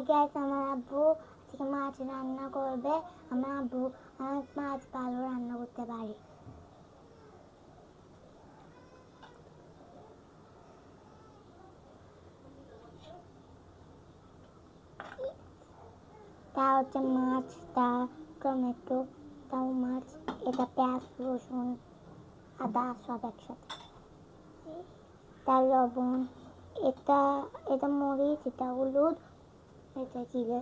Guys, আমার আব্বু আজকে মাছ রান্না করবে। আমার আব্বু অনেক মাছ ভালো রান্না করতে পারে। তা হচ্ছে মাছ, তা টমেটো, তাও মাছ, এটা পেঁয়াজ রসুন আদা সব একসাথে, তার লবণ, এটা এটা মরিচ, এটা হলুদ, এটা জিরে,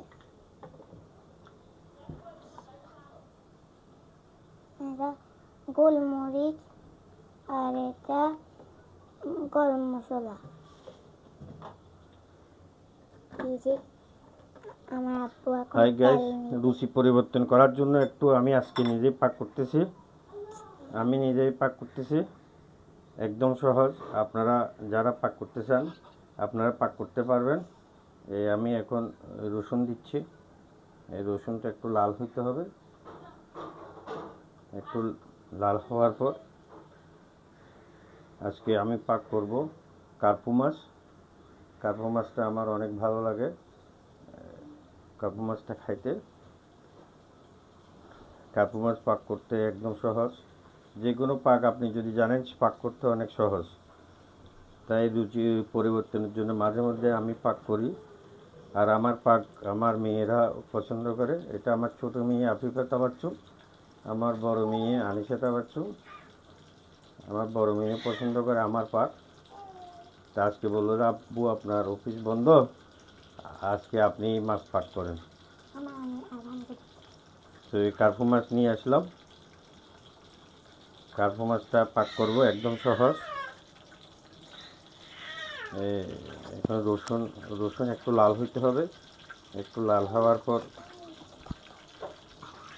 এটা গোলমরিচ, আর এটা গরম মশলা। আমার আব্বু এখন হাই গাইস, রুচি পরিবর্তন করার জন্য একটু আমি আজকে নিজেই পাক করতেছি। একদম সহজ। আপনারা যারা পাক করতে চান আপনারা পাক করতে পারবেন। আমি এখন রসুন দিচ্ছি। এই রসুনটা একটু লাল হইতে হবে। একটু লাল হওয়ার পর আজকে আমি পাক করব কার্পু মাছ। কার্পু মাছটা আমার অনেক ভালো লাগে। কার্পু মাছটা খাইতে, কার্পু মাছ পাক করতে একদম সহজ। যে কোনো পাক আপনি যদি জানেন পাক করতে অনেক সহজ। তাই রুচি পরিবর্তনের জন্য মাঝে মধ্যে আমি পাক করি। আর আমার পাক আমার মেয়েরা পছন্দ করে। এটা আমার ছোট মেয়ে আফিফা তাবাচ্চু, আমার বড় মেয়ে আনিশা তাবাচ্চু। আমার বড় মেয়ে পছন্দ করে আমার পাক। তা আজকে বললো যে আব্বু আপনার অফিস বন্ধ, আজকে আপনি মাছ পাক করেন। তো এই কার্পু মাছ নিয়ে আসলাম। কার্পু মাছটা পাক করব, একদম সহজ। এখন রসুন একটু লাল হইতে হবে। একটু লাল হওয়ার পর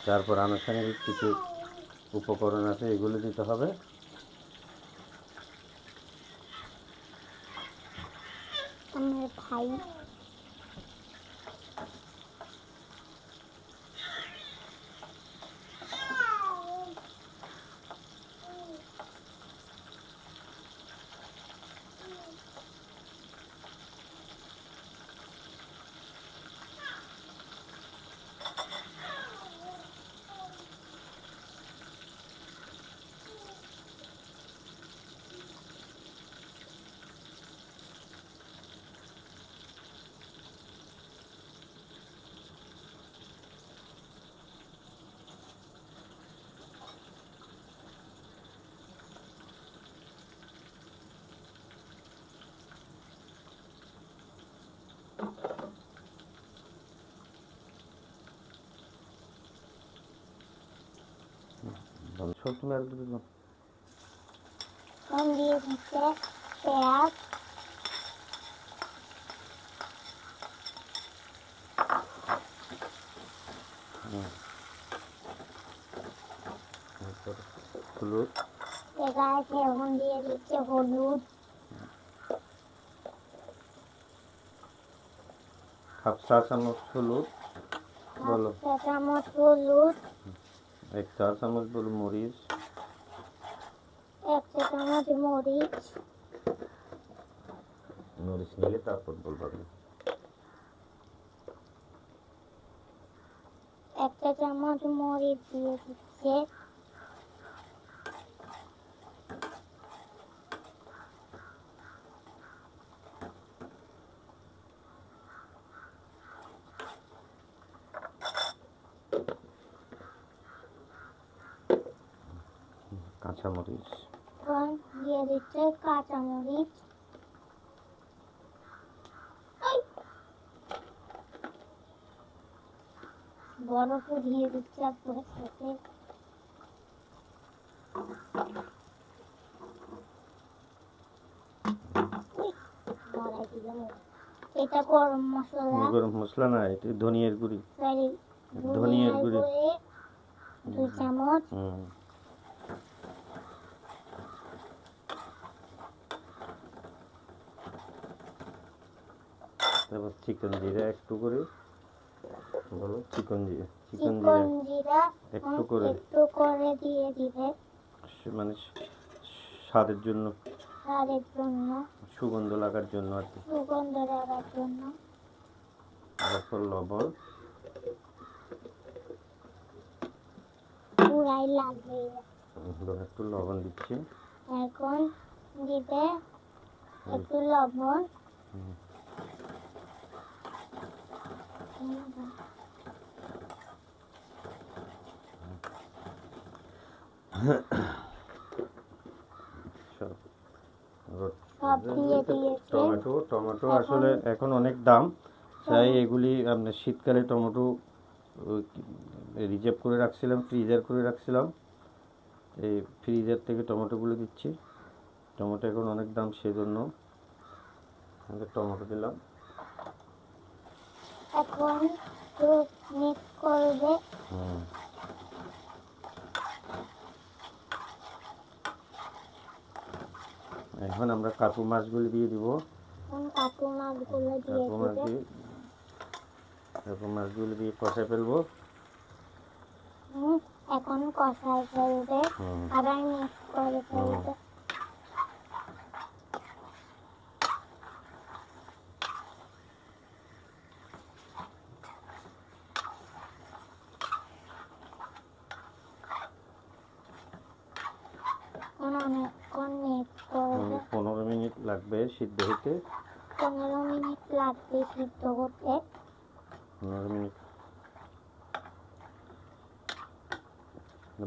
তারপর আনুষঙ্গিক কিছু উপকরণ আছে, এগুলো দিতে হবে। আমার ভাই সব তুমি আর দিলাম। দিয়ে দিচ্ছে পেঁয়াজ, হলুদ, এখন দিয়ে দিচ্ছে হলুদ, হাফ চা চামচ হলুদ, বলো। চা চামচ হলুদ, 1 চা চামচ বলো মরিচ, 1 চা চামচ মরিচ, মরিচ নিলে তারপর বলবো। 1 চা চামচ মরিচ দিয়ে দিচ্ছে, কাঁচামরিচ, দিয়ে দিচ্ছে কাঁচামরিচ, বরফ দিয়ে দিচ্ছে আপনার সাথে, এটা গরম মশলা না, এটা ধনিয়ার গুঁড়ি। ধনিয়ার গুঁড়ি 2 চামচ, তারপর চিকেন জিরা একটু করে, বলো। চিকেন জিরা একটু করে দিয়ে দিবে, মানে স্বাদের জন্য, সুগন্ধ লাগার জন্য। অল্প লবণ, পুরাই লাগবে। একটু লবণ দিচ্ছি। এখন দিতে একটু লবণ, সব সব দিয়ে দিয়েছে। টমেটো আসলে এখন অনেক দাম, তাই এগুলি আপনার শীতকালে টমেটো রিজার্ভ করে রাখছিলাম, ফ্রিজার করে রাখছিলাম, এই ফ্রিজার থেকে টমেটোগুলো দিচ্ছি। টমেটো এখন অনেক দাম, সেজন্য টমেটো দিলাম। এখন একটু মিক্স করবে। এখন আমরা কাতু মাছগুলি দিয়ে দিব। কাতু মাছগুলো দিয়ে দিবে। কাতু মাছগুলি দিয়ে কষাই ফেলবো। এখন কষাই ফেলবে, আবার মিক্স করে ফেলবে। অনেকক্ষণ মিক্স করবে। 15 মিনিট লাগবে সিদ্ধ হতে। 15 মিনিট লাগবে সিদ্ধ হতে। 15 মিনিট।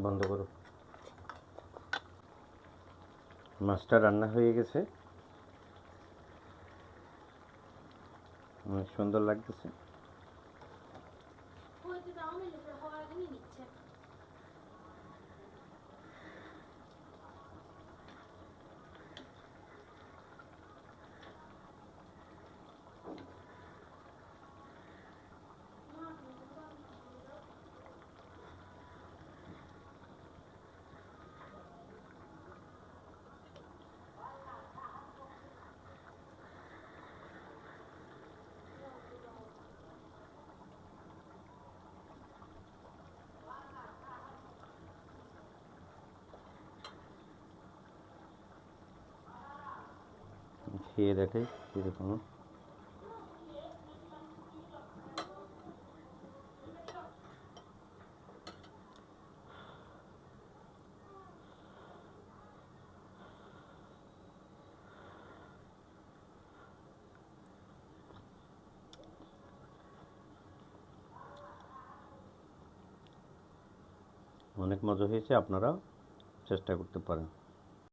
বন্ধ করো। মাছটা রান্না হয়ে গেছে, অনেক সুন্দর লাগতেছে। খেয়ে দেখাই কীরকম। অনেক মজা হয়েছে, আপনারা চেষ্টা করতে পারেন।